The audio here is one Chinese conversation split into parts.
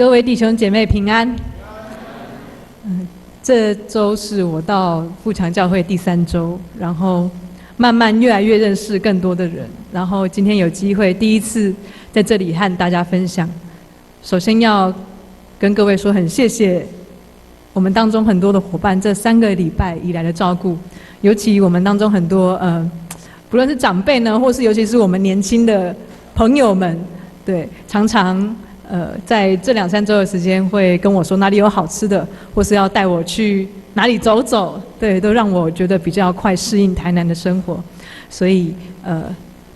各位弟兄姐妹平安。这周是我到富强教会第3周，然后慢慢越来越认识更多的人，然后今天有机会第一次在这里和大家分享。首先要跟各位说，很谢谢我们当中很多的伙伴这3个礼拜以来的照顾，尤其我们当中很多不论是长辈呢，或是尤其是我们年轻的朋友们，对，常常在这2、3周的时间会跟我说哪里有好吃的，或是要带我去哪里走走，对，都让我觉得比较快适应台南的生活。所以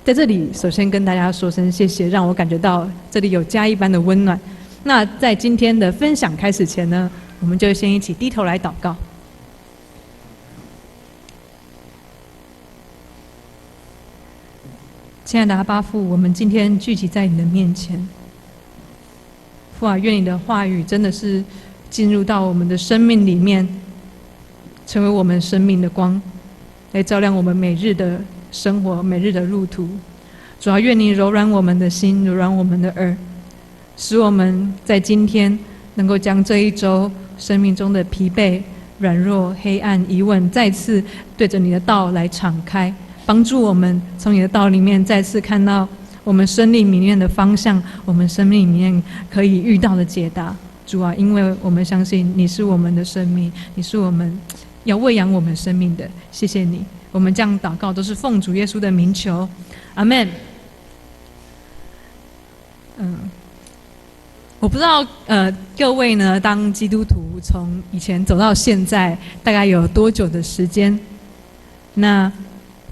在这里首先跟大家说声谢谢，让我感觉到这里有家一般的温暖。那在今天的分享开始前呢，我们就先一起低头来祷告。亲爱的阿爸父，我们今天聚集在你的面前，父啊，愿你的话语真的是进入到我们的生命里面，成为我们生命的光，来照亮我们每日的生活、每日的路途。主啊，愿你柔软我们的心，柔软我们的耳，使我们在今天能够将这一周生命中的疲惫、软弱、黑暗、疑问，再次对着你的道来敞开，帮助我们从你的道里面再次看到我们生命里面的方向，我们生命里面可以遇到的解答。主啊，因为我们相信你是我们的生命，你是我们要喂养我们生命的。谢谢你，我们这样祷告都是奉主耶稣的名求，阿们。我不知道各位呢，当基督徒从以前走到现在，大概有多久的时间？那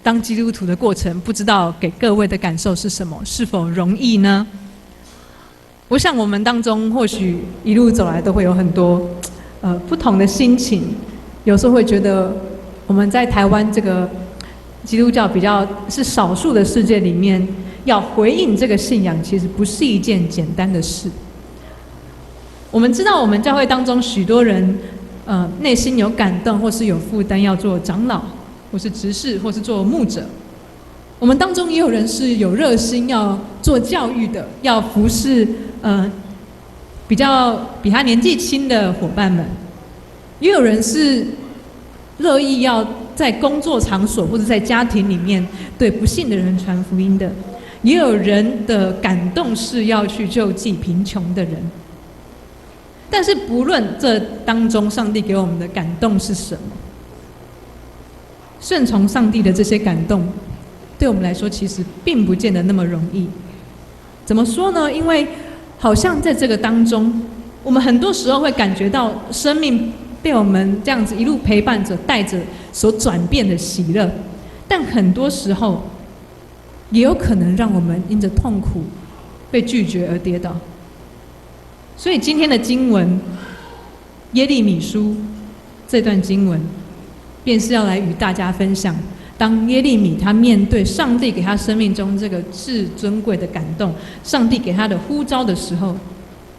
当基督徒的过程，不知道给各位的感受是什么？是否容易呢？我想我们当中或许一路走来都会有很多不同的心情，有时候会觉得我们在台湾这个基督教比较是少数的世界里面，要回应这个信仰，其实不是一件简单的事。我们知道我们教会当中许多人内心有感动，或是有负担要做长老，或是执事，或是做牧者。我们当中也有人是有热心要做教育的，要服侍比他年纪轻的伙伴们。也有人是乐意要在工作场所或者在家庭里面对不信的人传福音的。也有人的感动是要去救济贫穷的人。但是不论这当中上帝给我们的感动是什么，顺从上帝的这些感动，对我们来说其实并不见得那么容易。怎么说呢？因为好像在这个当中，我们很多时候会感觉到生命被我们这样子一路陪伴着、带着所转变的喜乐，但很多时候也有可能让我们因着痛苦被拒绝而跌倒。所以今天的经文耶利米书这段经文，便是要来与大家分享，当耶利米他面对上帝给他生命中这个至尊贵的感动，上帝给他的呼召的时候，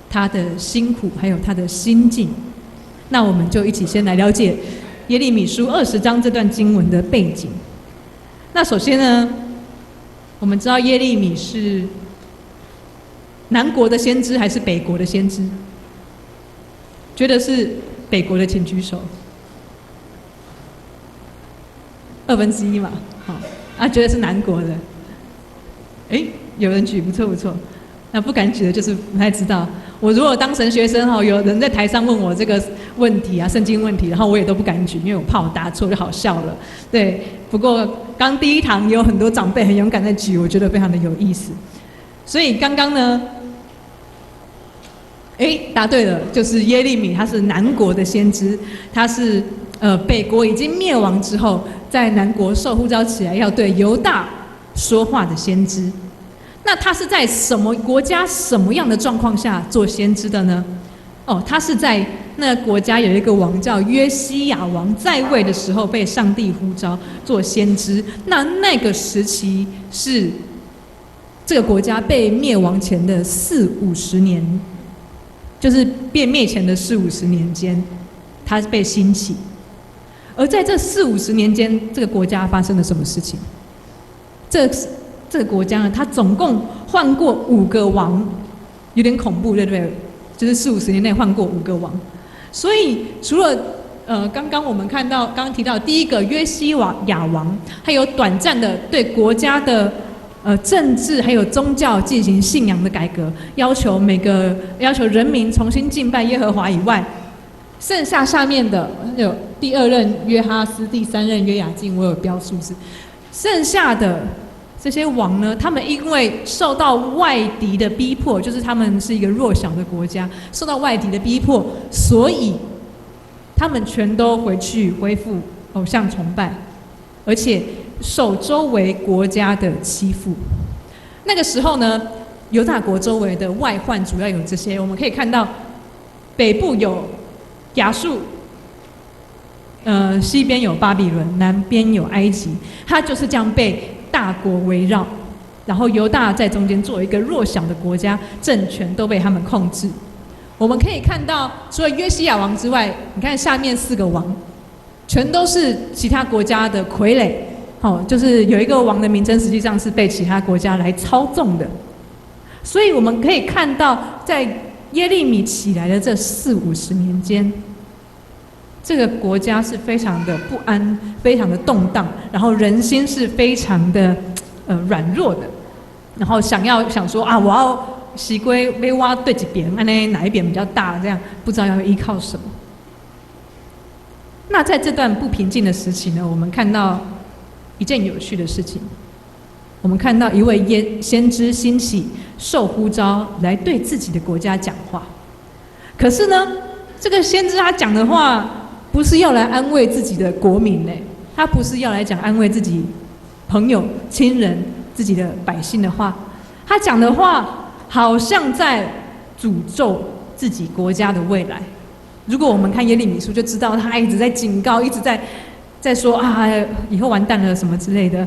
他的辛苦还有他的心境。那我们就一起先来了解耶利米书20章这段经文的背景。那首先呢，我们知道耶利米是南国的先知还是北国的先知？觉得是北国的请举手。1/2嘛，好，觉得是南国的，有人举，不错不错。那不敢举的就是不太知道。我如果当神学生有人在台上问我这个问题啊，圣经问题，然后我也都不敢举，因为我怕我答错就好笑了。对，不过刚第一堂有很多长辈很勇敢在举，我觉得非常的有意思。所以刚刚呢，答对了，就是耶利米，他是南国的先知，他是北国已经灭亡之后，在南国受呼召起来要对犹大说话的先知。那他是在什么国家、什么样的状况下做先知的呢？他是在那个国家有一个王叫约西亚王在位的时候，被上帝呼召做先知。那个时期是这个国家被灭亡前的40-50年，就是被灭前的40-50年间，他被兴起。而在这40-50年间，这个国家发生了什么事情？这个国家呢，它总共换过5个王，有点恐怖，对不对？就是40-50年内换过5个王。所以除了刚刚我们看到，刚刚提到第一个约西亚王，还有短暂的对国家的政治还有宗教进行信仰的改革，要求人民重新敬拜耶和华以外，剩下面的有第2任约哈斯，第3任约雅敬，我有标数字。剩下的这些王呢，他们因为受到外敌的逼迫，就是他们是一个弱小的国家，受到外敌的逼迫，所以他们全都回去恢复偶像崇拜，而且受周围国家的欺负。那个时候呢，犹大国周围的外患主要有这些，我们可以看到北部有亚述，西边有巴比伦，南边有埃及，它就是这样被大国围绕，然后犹大在中间做一个弱小的国家，政权都被他们控制。我们可以看到，除了约西亚王之外，你看下面4个王，全都是其他国家的傀儡。就是有一个王的名称，实际上是被其他国家来操纵的。所以我们可以看到，在耶利米起来的这40-50年间，这个国家是非常的不安，非常的动荡，然后人心是非常的软弱的，然后想说啊，我要西归被挖对几边，哪一边比较大，这样不知道要依靠什么。那在这段不平静的时期呢，我们看到一件有趣的事情，我们看到一位先知兴起，受呼召来对自己的国家讲话。可是呢，这个先知他讲的话不是要来安慰自己的国民呢，他不是要来讲安慰自己朋友、亲人、自己的百姓的话，他讲的话好像在诅咒自己国家的未来。如果我们看耶利米书就知道，他一直在警告，一直在说啊，以后完蛋了什么之类的。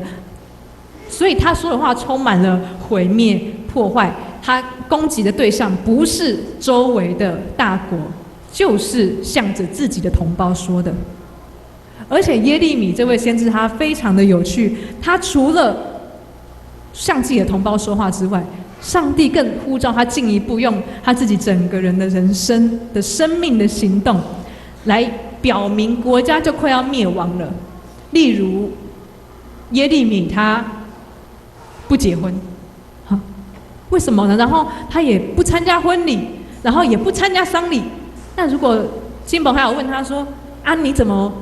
所以他说的话充满了毁灭、破坏。他攻击的对象不是周围的大国，就是向着自己的同胞说的。而且耶利米这位先知他非常的有趣，他除了向自己的同胞说话之外，上帝更呼召他进一步用他自己整个人的人生的生命的行动来表明国家就快要灭亡了。例如耶利米他不结婚，为什么呢？然后他也不参加婚礼，然后也不参加丧礼。那如果亲朋好友问他说啊，你怎么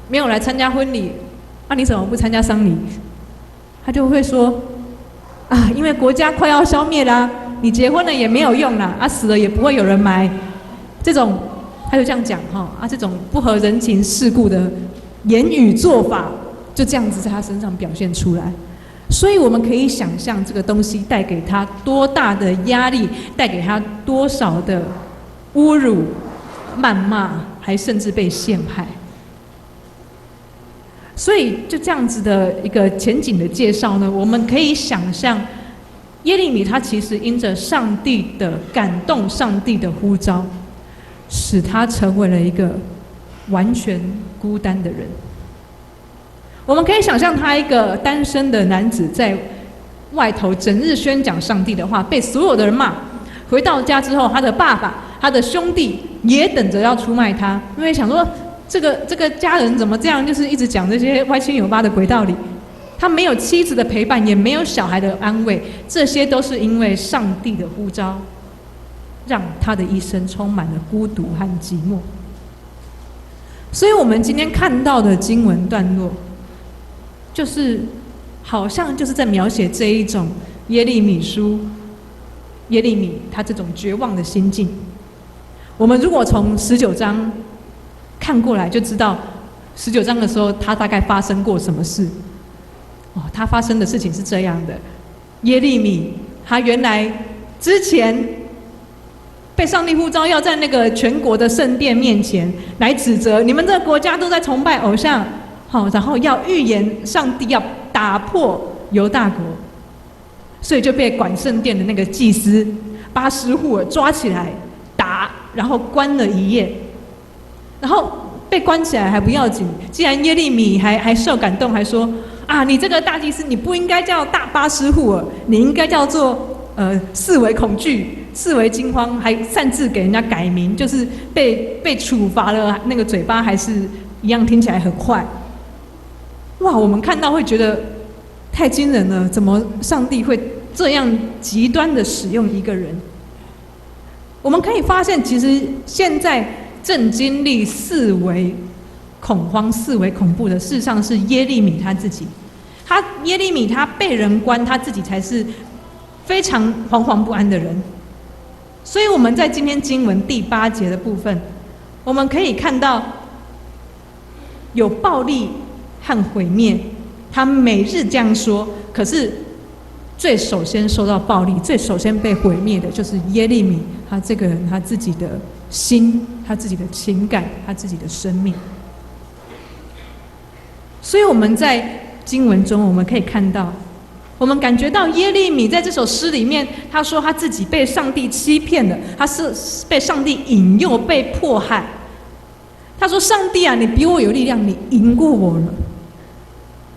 没有来参加婚礼？啊，你怎么不参加丧礼？他就会说啊，因为国家快要消灭啦，你结婚了也没有用啦，啊，死了也不会有人埋。这种他就这样讲啊，这种不合人情世故的言语做法，就这样子在他身上表现出来。所以我们可以想象这个东西带给他多大的压力，带给他多少的侮辱、谩骂，还甚至被陷害。所以就这样子的一个前景的介绍呢，我们可以想象耶利米他其实因着上帝的感动，上帝的呼召，使他成为了一个完全孤单的人。我们可以想象他一个单身的男子在外头整日宣讲上帝的话，被所有的人骂，回到家之后，他的爸爸、他的兄弟也等着要出卖他，因为想说这个家人怎么这样，就是一直讲这些歪七扭八的鬼道理。他没有妻子的陪伴，也没有小孩的安慰，这些都是因为上帝的呼召，让他的一生充满了孤独和寂寞。所以我们今天看到的经文段落，就是好像就是在描写这一种耶利米他这种绝望的心境。我们如果从19章看过来，就知道19章的时候他大概发生过什么事。他发生的事情是这样的：耶利米他原来之前被上帝呼召要在那个全国的圣殿面前来指责你们这个国家都在崇拜偶像，然后要预言上帝要打破犹大国，所以就被管圣殿的那个祭司巴施户尔抓起来打，然后关了一夜。然后被关起来还不要紧，既然耶利米还受感动，还说啊，你这个大祭司，你不应该叫大巴施户尔，你应该叫做四围恐惧，视为惊慌，还擅自给人家改名，就是被处罚了，那个嘴巴还是一样听起来很坏。哇，我们看到会觉得太惊人了，怎么上帝会这样极端的使用一个人？我们可以发现，其实现在正经历四为恐慌、四为恐怖的，事实上是耶利米他自己。耶利米他被人关，他自己才是非常惶惶不安的人。所以我们在今天经文第8节的部分，我们可以看到有暴力和毁灭，他每日这样说，可是最首先受到暴力、最首先被毁灭的就是耶利米他这个人，他自己的心、他自己的情感、他自己的生命。所以我们在经文中，我们可以看到，我们感觉到耶利米在这首诗里面，他说他自己被上帝欺骗了，他是被上帝引诱、被迫害。他说：“上帝啊，你比我有力量，你赢过我了。”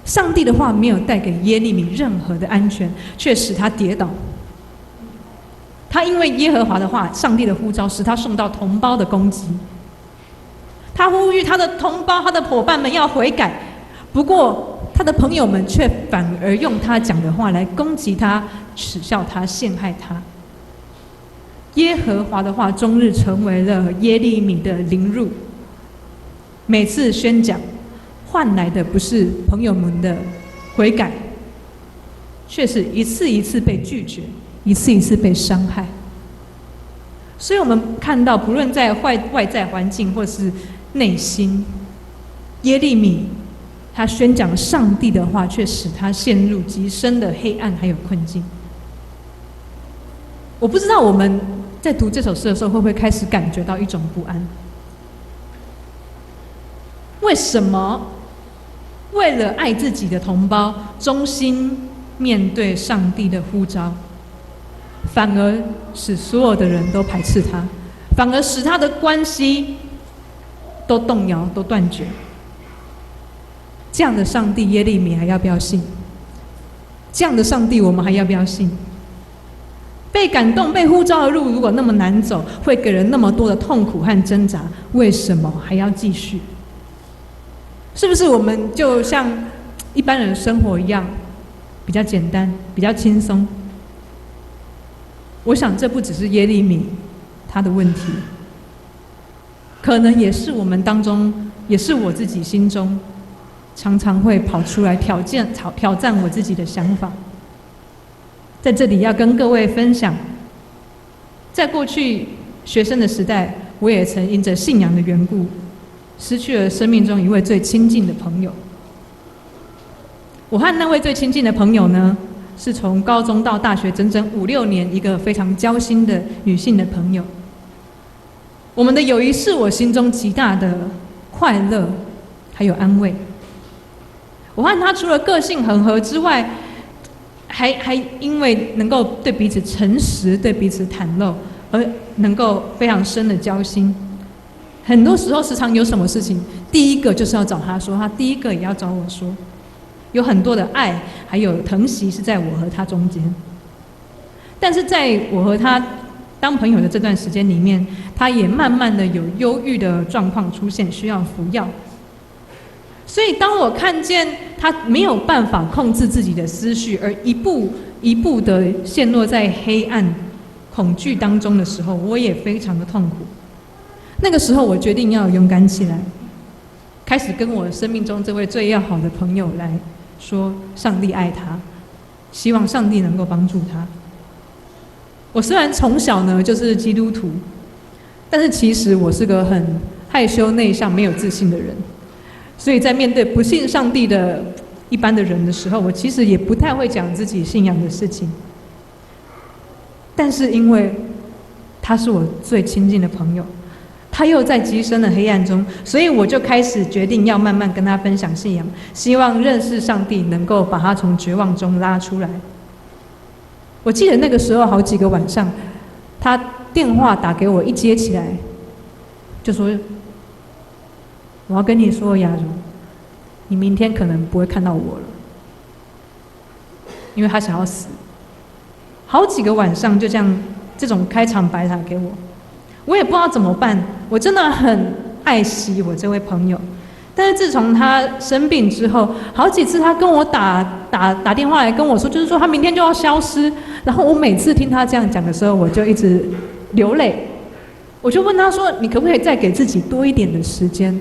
上帝的话没有带给耶利米任何的安全，却使他跌倒。他因为耶和华的话、上帝的呼召，使他受到同胞的攻击。他呼吁他的同胞、他的伙伴们要悔改，不过他的朋友们却反而用他讲的话来攻击他、耻笑他、陷害他。耶和华的话终日成为了耶利米的凌辱。每次宣讲，换来的不是朋友们的悔改，却是一次一次被拒绝，一次一次被伤害。所以我们看到，不论在外在环境或是内心，耶利米他宣讲上帝的话，却使他陷入极深的黑暗还有困境。我不知道我们在读这首诗的时候，会不会开始感觉到一种不安？为什么为了爱自己的同胞，忠心面对上帝的呼召，反而使所有的人都排斥他，反而使他的关系都动摇、都断绝？这样的上帝，耶利米还要不要信？这样的上帝，我们还要不要信？被感动、被呼召的路，如果那么难走，会给人那么多的痛苦和挣扎，为什么还要继续？是不是我们就像一般人生活一样，比较简单、比较轻松？我想这不只是耶利米他的问题，可能也是我们当中，也是我自己心中常常会跑出来挑战我自己的想法。在这里要跟各位分享，在过去学生的时代，我也曾因着信仰的缘故，失去了生命中一位最亲近的朋友。我和那位最亲近的朋友呢，是从高中到大学整整5、6年，一个非常交心的女性的朋友。我们的友谊是我心中极大的快乐，还有安慰。我和她除了个性很合之外，还因为能够对彼此诚实、对彼此袒露，而能够非常深的交心。很多时候，时常有什么事情，第一个就是要找他说，他第一个也要找我说。有很多的爱，还有疼惜是在我和他中间。但是在我和他当朋友的这段时间里面，他也慢慢的有忧郁的状况出现，需要服药。所以当我看见他没有办法控制自己的思绪，而一步一步的陷落在黑暗、恐惧当中的时候，我也非常的痛苦。那个时候，我决定要勇敢起来，开始跟我生命中这位最要好的朋友来说，上帝爱他，希望上帝能够帮助他。我虽然从小呢就是基督徒，但是其实我是个很害羞、内向、没有自信的人，所以在面对不信上帝的一般的人的时候，我其实也不太会讲自己信仰的事情。但是因为他是我最亲近的朋友，他又在极深的黑暗中，所以我就开始决定要慢慢跟他分享信仰，希望认识上帝能够把他从绝望中拉出来。我记得那个时候好几个晚上，他电话打给我，一接起来就说：“我要跟你说，雅茹，你明天可能不会看到我了。”因为他想要死。好几个晚上就这样这种开场白打给我，我也不知道怎么办。我真的很爱惜我这位朋友，但是自从他生病之后，好几次他跟我打电话来跟我说，就是说他明天就要消失。然后我每次听他这样讲的时候，我就一直流泪。我就问他说：“你可不可以再给自己多一点的时间？”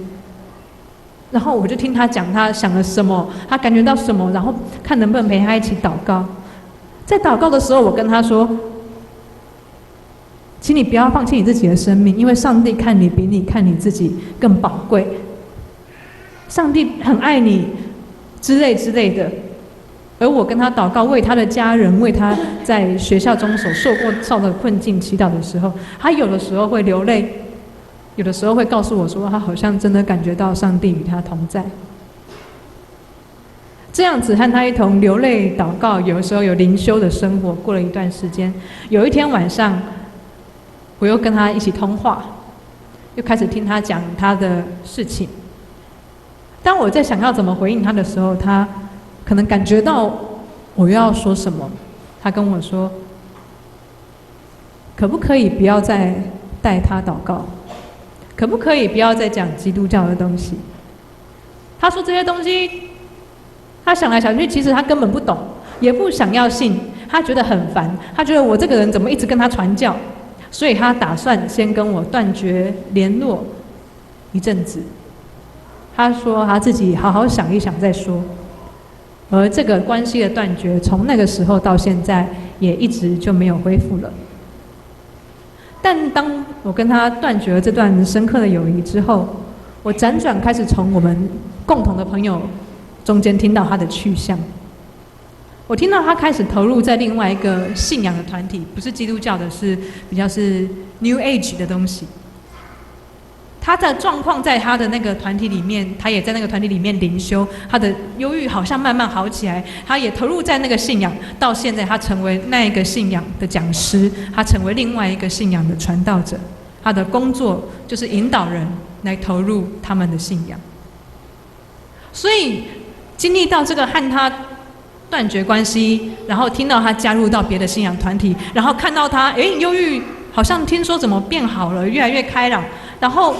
然后我就听他讲他想了什么，他感觉到什么，然后看能不能陪他一起祷告。在祷告的时候，我跟他说：“请你不要放弃你自己的生命，因为上帝看你比你看你自己更宝贵。上帝很爱你，之类的。”而我跟他祷告，为他的家人，为他在学校中所受的困境祈祷的时候，他有的时候会流泪，有的时候会告诉我说，他好像真的感觉到上帝与他同在。这样子和他一同流泪祷告，有的时候有灵修的生活，过了一段时间，有一天晚上，我又跟他一起通话，又开始听他讲他的事情。当我在想要怎么回应他的时候，他可能感觉到我又要说什么，他跟我说：“可不可以不要再带他祷告？可不可以不要再讲基督教的东西？”他说这些东西，他想来想去，其实他根本不懂，也不想要信，他觉得很烦，他觉得我这个人怎么一直跟他传教，所以他打算先跟我断绝联络一阵子。他说他自己好好想一想再说。而这个关系的断绝，从那个时候到现在，也一直就没有恢复了。但当我跟他断绝了这段深刻的友谊之后，我辗转开始从我们共同的朋友中间听到他的去向。我听到他开始投入在另外一个信仰的团体，不是基督教的，是比较是 New Age 的东西。他的状况在他的那个团体里面，他也在那个团体里面灵修，他的忧郁好像慢慢好起来，他也投入在那个信仰，到现在他成为那一个信仰的讲师，他成为另外一个信仰的传道者，他的工作就是引导人来投入他们的信仰。所以经历到这个和他断绝关系，然后听到他加入到别的信仰团体，然后看到他忧郁好像听说怎么变好了，越来越开朗，然后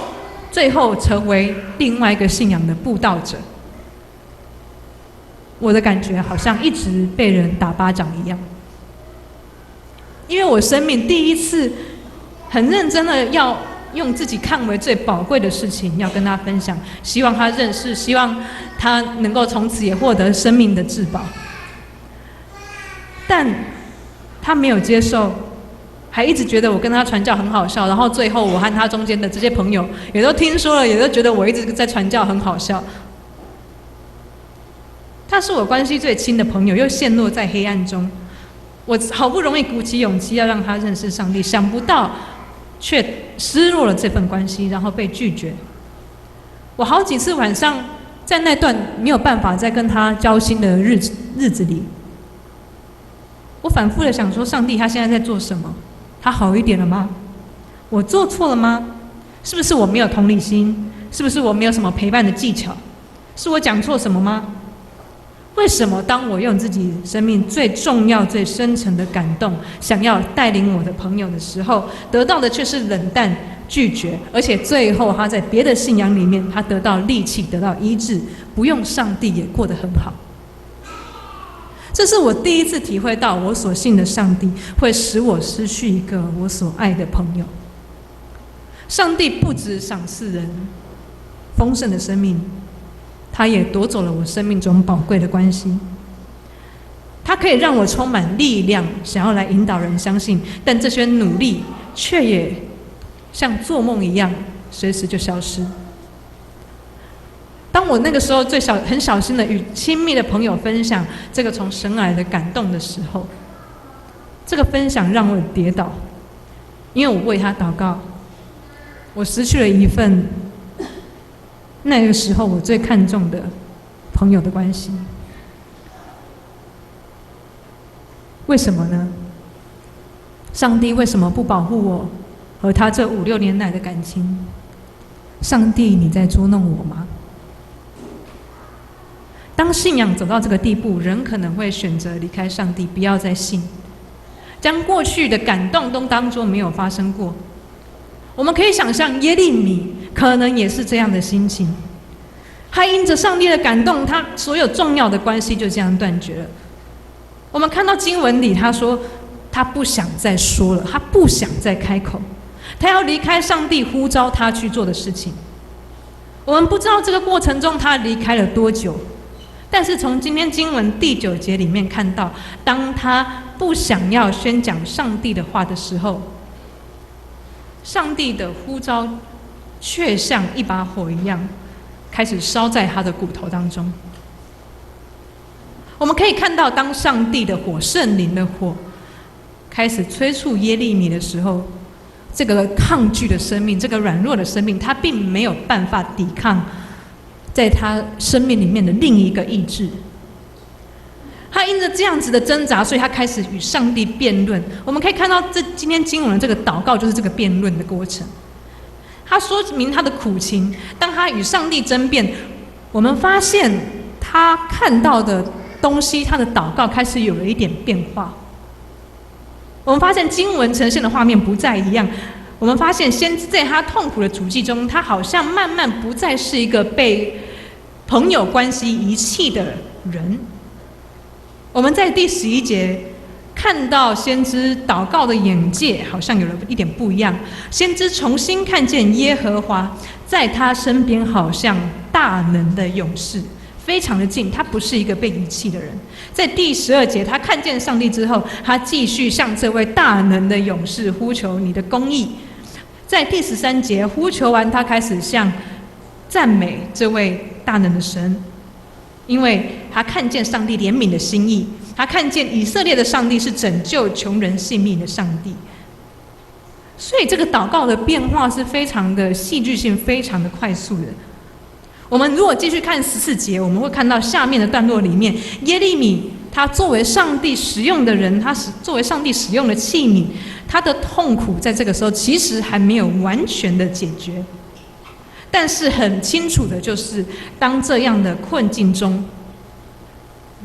最后成为另外一个信仰的布道者。我的感觉好像一直被人打巴掌一样，因为我生命第一次很认真的要用自己看为最宝贵的事情要跟他分享，希望他认识，希望他能够从此也获得生命的至宝。但他没有接受，还一直觉得我跟他传教很好笑，然后最后我和他中间的这些朋友也都听说了，也都觉得我一直在传教很好笑。他是我关系最亲的朋友，又陷落在黑暗中。我好不容易鼓起勇气要让他认识上帝，想不到却失落了这份关系，然后被拒绝。我好几次晚上在那段没有办法再跟他交心的日子里，我反复的想说，上帝他现在在做什么？他好一点了吗？我做错了吗？是不是我没有同理心？是不是我没有什么陪伴的技巧？是我讲错什么吗？为什么当我用自己生命最重要最深层的感动想要带领我的朋友的时候，得到的却是冷淡拒绝，而且最后他在别的信仰里面他得到力气，得到医治，不用上帝也过得很好。这是我第一次体会到，我所信的上帝会使我失去一个我所爱的朋友。上帝不只赏赐人丰盛的生命，他也夺走了我生命中宝贵的关系。他可以让我充满力量，想要来引导人相信，但这些努力却也像做梦一样，随时就消失。当我那个时候很小心的与亲密的朋友分享这个从神来的感动的时候，这个分享让我跌倒，因为我为他祷告，我失去了一份那个时候我最看重的朋友的关系。为什么呢？上帝为什么不保护我和他这5、6年来的感情？上帝，你在捉弄我吗？当信仰走到这个地步，人可能会选择离开上帝，不要再信。将过去的感动都当作没有发生过。我们可以想象耶利米可能也是这样的心情，他因着上帝的感动，他所有重要的关系就这样断绝了。我们看到经文里他说，他不想再说了，他不想再开口，他要离开上帝呼召他去做的事情。我们不知道这个过程中他离开了多久，但是从今天经文第9节里面看到，当他不想要宣讲上帝的话的时候，上帝的呼召却像一把火一样，开始烧在他的骨头当中。我们可以看到，当上帝的火、圣灵的火开始催促耶利米的时候，这个抗拒的生命，这个软弱的生命，他并没有办法抵抗在他生命里面的另一个意志。他因着这样子的挣扎，所以他开始与上帝辩论。我们可以看到，今天经文的这个祷告就是这个辩论的过程。他说明他的苦情，当他与上帝争辩，我们发现他看到的东西，他的祷告开始有了一点变化。我们发现经文呈现的画面不再一样。我们发现先知在他痛苦的处境中，他好像慢慢不再是一个被朋友关系遗弃的人。我们在第11节看到先知祷告的眼界好像有了一点不一样。先知重新看见耶和华在他身边，好像大能的勇士，非常的近，他不是一个被遗弃的人。在第12节，他看见上帝之后，他继续向这位大能的勇士呼求你的公义。在第13节呼求完，他开始向赞美这位大能的神，因为他看见上帝怜悯的心意，他看见以色列的上帝是拯救穷人性命的上帝。所以这个祷告的变化是非常的戏剧性，非常的快速的。我们如果继续看14节，我们会看到下面的段落里面，耶利米他作为上帝使用的人，他作为上帝使用的器皿，他的痛苦在这个时候其实还没有完全的解决。但是很清楚的就是，当这样的困境中，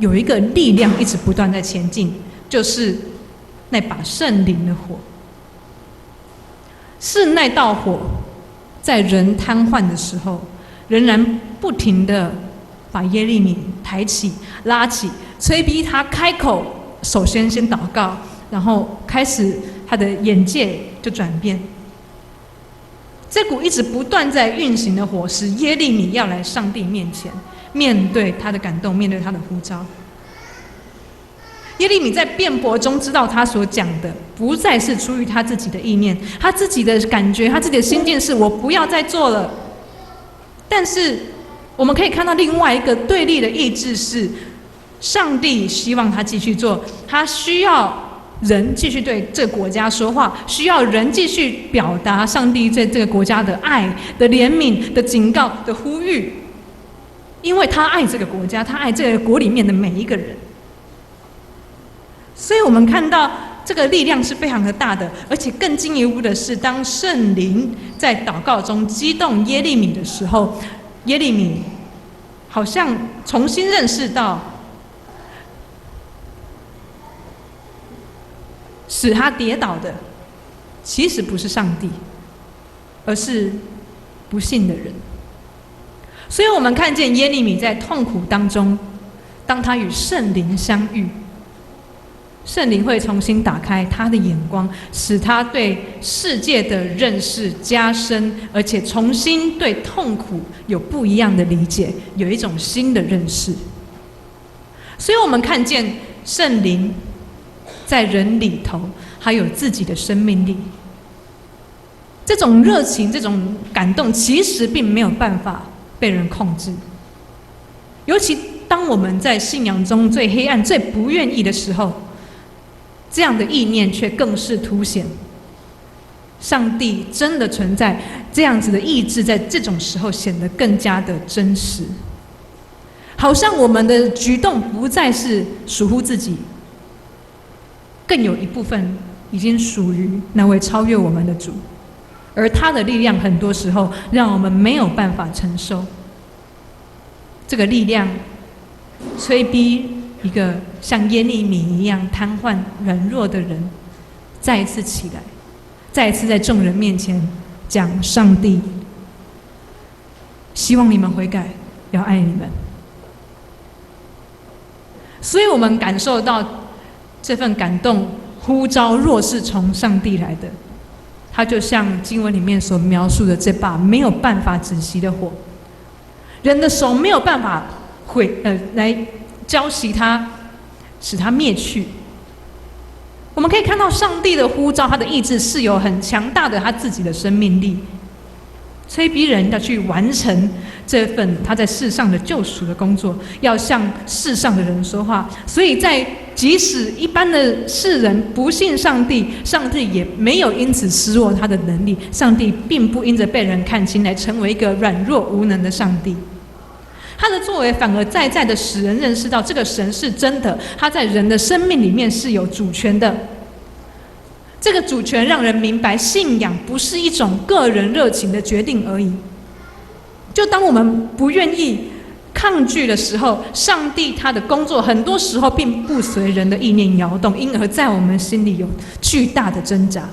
有一个力量一直不断在前进，就是那把圣灵的火。是那道火在人瘫痪的时候，仍然不停的把耶利米抬起、拉起，催逼他开口，首先祷告，然后开始他的眼界就转变。这股一直不断在运行的火，使耶利米要来上帝面前，面对他的感动，面对他的呼召。耶利米在辩驳中知道，他所讲的不再是出于他自己的意念，他自己的感觉，他自己的心境是我不要再做了。但是我们可以看到另外一个对立的意志是，上帝希望他继续做，他需要人继续对这个国家说话，需要人继续表达上帝对这个国家的爱、的怜悯、的警告、的呼吁，因为他爱这个国家，他爱这个国里面的每一个人。所以我们看到这个力量是非常的大的，而且更进一步的是，当圣灵在祷告中激动耶利米的时候，耶利米好像重新认识到，使他跌倒的其实不是上帝，而是不信的人。所以我们看见耶利米在痛苦当中，当他与圣灵相遇，圣灵会重新打开他的眼光，使他对世界的认识加深，而且重新对痛苦有不一样的理解，有一种新的认识。所以我们看见圣灵在人里头还有自己的生命力，这种热情、这种感动其实并没有办法被人控制。尤其当我们在信仰中最黑暗、最不愿意的时候，这样的意念却更是凸显上帝真的存在，这样子的意志在这种时候显得更加的真实。好像我们的举动不再是属乎自己，更有一部分已经属于那位超越我们的主，而他的力量很多时候让我们没有办法承受。这个力量催逼一个像耶利米一样瘫痪软弱的人再一次起来，再一次在众人面前讲上帝希望你们悔改，要爱你们。所以我们感受到这份感动呼召，若是从上帝来的，它就像经文里面所描述的这把没有办法止息的火，人的手没有办法来浇熄它，使它灭去。我们可以看到上帝的呼召，他的意志是有很强大的他自己的生命力，催逼人要去完成这份他在世上的救赎的工作，要向世上的人说话。所以在即使一般的世人不信上帝，上帝也没有因此失落他的能力，上帝并不因着被人看清来成为一个软弱无能的上帝。他的作为反而在的使人认识到这个神是真的，他在人的生命里面是有主权的。这个主权让人明白，信仰不是一种个人热情的决定而已。就当我们不愿意抗拒的时候，上帝他的工作很多时候并不随人的意念摇动，因而在我们心里有巨大的挣扎。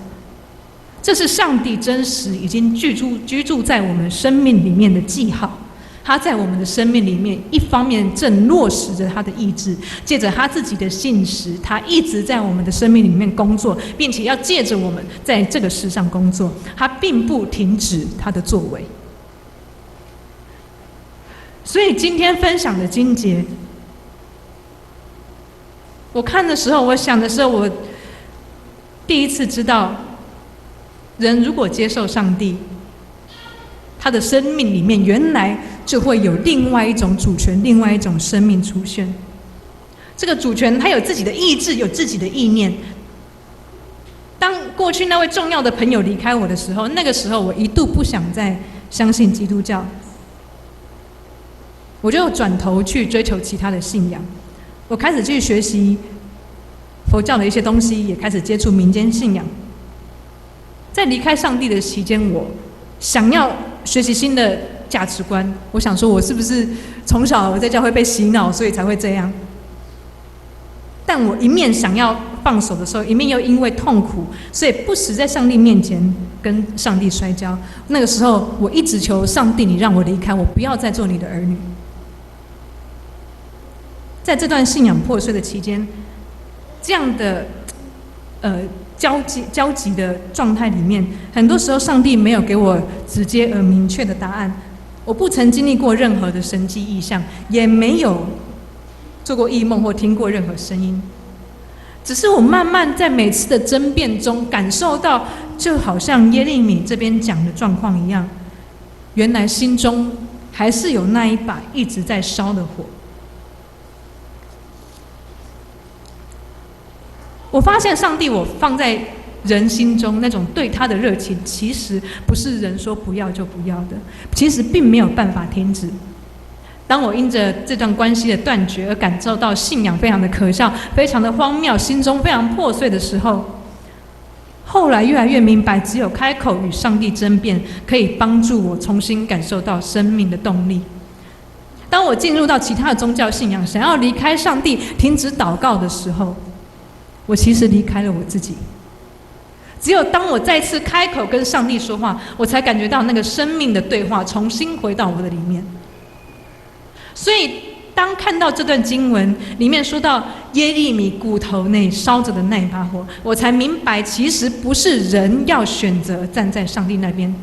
这是上帝真实已经居住在我们生命里面的记号。他在我们的生命里面，一方面正落实着他的意志，借着他自己的信实，他一直在我们的生命里面工作，并且要借着我们在这个世上工作，他并不停止他的作为。所以今天分享的经节，我看的时候，我想的时候，我第一次知道，人如果接受上帝，他的生命里面原来就会有另外一种主权，另外一种生命出现。这个主权他有自己的意志，有自己的意念。当过去那位重要的朋友离开我的时候，那个时候我一度不想再相信基督教，我就转头去追求其他的信仰。我开始去学习佛教的一些东西，也开始接触民间信仰。在离开上帝的期间，我想要学习新的价值观，我想说我是不是从小在教会被洗脑，所以才会这样。但我一面想要放手的时候，一面又因为痛苦，所以不时在上帝面前跟上帝摔跤。那个时候我一直求上帝，你让我离开，我不要再做你的儿女。在这段信仰破碎的期间，这样的交集的状态里面，很多时候上帝没有给我直接而明确的答案。我不曾经历过任何的神迹异象，也没有做过异梦或听过任何声音。只是我慢慢在每次的争辩中感受到，就好像耶利米这边讲的状况一样，原来心中还是有那一把一直在烧的火。我发现上帝我放在人心中那种对他的热情，其实不是人说不要就不要的，其实并没有办法停止。当我因着这段关系的断绝而感受到信仰非常的可笑，非常的荒谬，心中非常破碎的时候，后来越来越明白，只有开口与上帝争辩，可以帮助我重新感受到生命的动力。当我进入到其他的宗教信仰，想要离开上帝，停止祷告的时候，我其实离开了我自己。只有当我再次开口跟上帝说话，我才感觉到那个生命的对话重新回到我的里面。所以当看到这段经文里面说到耶利米骨头内烧着的那一把火，我才明白，其实不是人要选择站在上帝那边，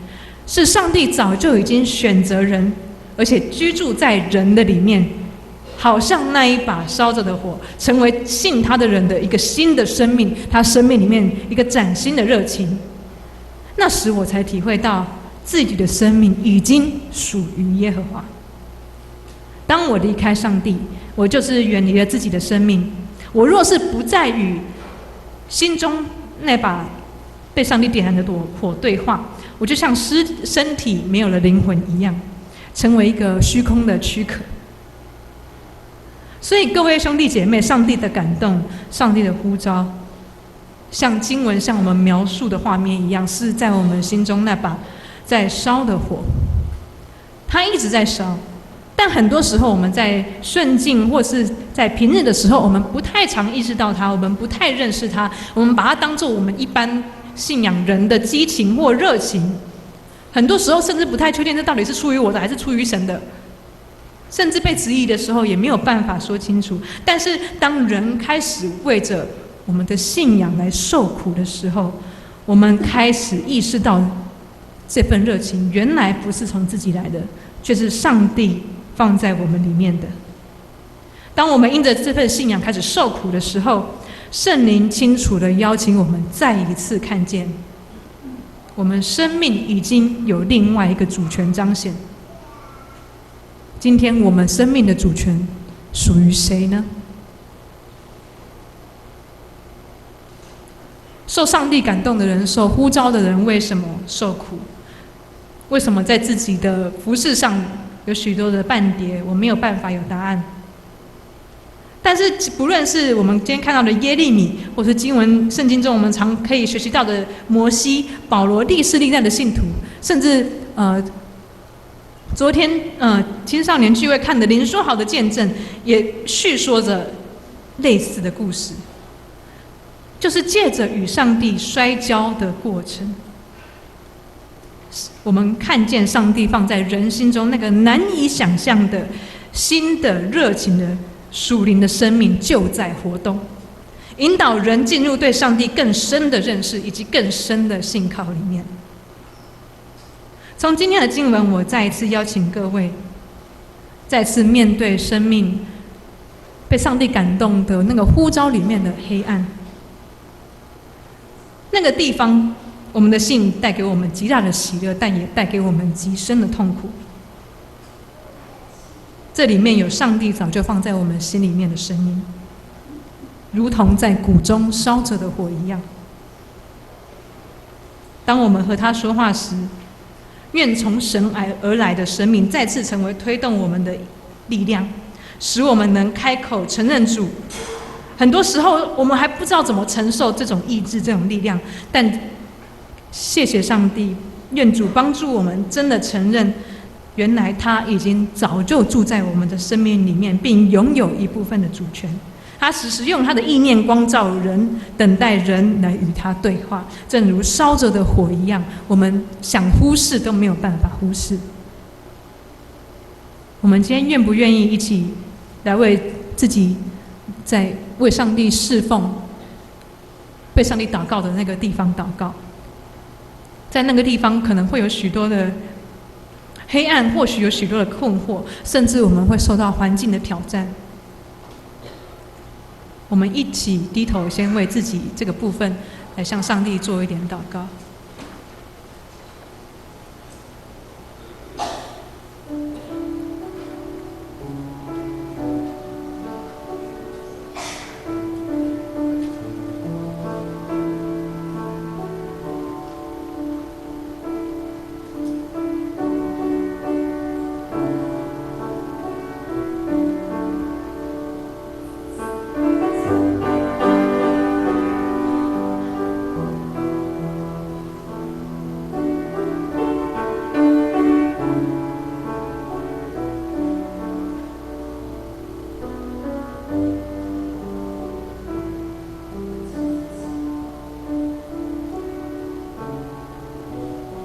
是上帝早就已经选择人，而且居住在人的里面，好像那一把烧着的火，成为信他的人的一个新的生命，他生命里面一个崭新的热情。那时我才体会到自己的生命已经属于耶和华。当我离开上帝，我就是远离了自己的生命。我若是不再与心中那把被上帝点燃的火对话，我就像身体没有了灵魂一样，成为一个虚空的躯壳。所以各位兄弟姐妹，上帝的感动，上帝的呼召，像经文向我们描述的画面一样，是在我们心中那把在烧的火，它一直在烧。但很多时候我们在顺境或是在平日的时候，我们不太常意识到它，我们不太认识它，我们把它当作我们一般信仰人的激情或热情。很多时候甚至不太确定这到底是出于我的还是出于神的，甚至被质疑的时候也没有办法说清楚。但是当人开始为着我们的信仰来受苦的时候，我们开始意识到这份热情原来不是从自己来的，却是上帝放在我们里面的。当我们因着这份信仰开始受苦的时候，圣灵清楚地邀请我们再一次看见我们生命已经有另外一个主权彰显。今天我们生命的主权属于谁呢？受上帝感动的人，受呼召的人，为什么受苦？为什么在自己的服事上有许多的绊跌？我没有办法有答案。但是不论是我们今天看到的耶利米，或是经文圣经中我们常可以学习到的摩西、保罗、历世历代的信徒，甚至昨天青少年聚会看的林书豪的见证，也叙说着类似的故事，就是借着与上帝摔跤的过程，我们看见上帝放在人心中那个难以想象的新的热情的属灵的生命就在活动，引导人进入对上帝更深的认识以及更深的信靠里面。从今天的经文，我再一次邀请各位再次面对生命被上帝感动的那个呼召里面的黑暗。那个地方，我们的信带给我们极大的喜乐，但也带给我们极深的痛苦。这里面有上帝早就放在我们心里面的声音，如同在谷中烧着的火一样。当我们和他说话时，愿从神而来的生命再次成为推动我们的力量，使我们能开口承认主。很多时候我们还不知道怎么承受这种意志、这种力量，但谢谢上帝，愿主帮助我们真的承认，原来他已经早就住在我们的生命里面，并拥有一部分的主权。他时时用他的意念光照人，等待人来与他对话，正如烧着的火一样，我们想忽视都没有办法忽视。我们今天愿不愿意一起来为自己在为上帝侍奉、被上帝祷告的那个地方祷告？在那个地方可能会有许多的黑暗，或许有许多的困惑，甚至我们会受到环境的挑战。我们一起低头，先为自己这个部分来向上帝做一点祷告。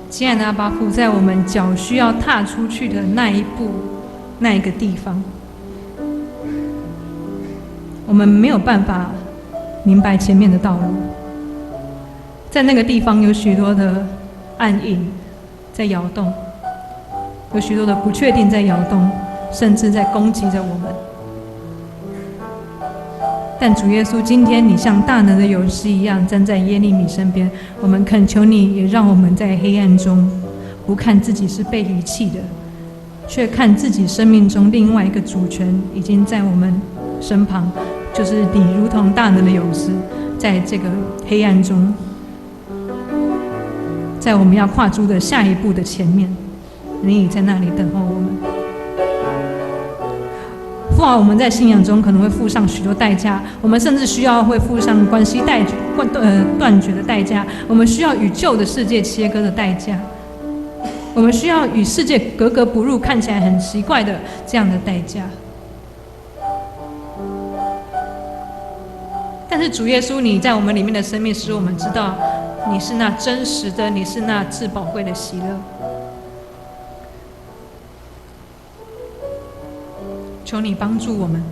亲爱的阿爸父，在我们脚需要踏出去的那一步、那一个地方，我们没有办法明白前面的道路。在那个地方有许多的暗影在摇动，有许多的不确定在摇动，甚至在攻击着我们。但主耶稣，今天你像大能的勇士一样站在耶利米身边，我们恳求你，也让我们在黑暗中不看自己是被遗弃的，却看自己生命中另外一个主权已经在我们身旁，就是你如同大能的勇士，在这个黑暗中，在我们要跨出的下一步的前面，你已在那里等候我们。父啊，我们在信仰中可能会付上许多代价，我们甚至需要会付上关系断绝的代价，我们需要与旧的世界切割的代价。我们需要与世界格格不入，看起来很奇怪的这样的代价。但是主耶稣，你在我们里面的生命，使我们知道你是那真实的，你是那至宝贵的喜乐。求你帮助我们。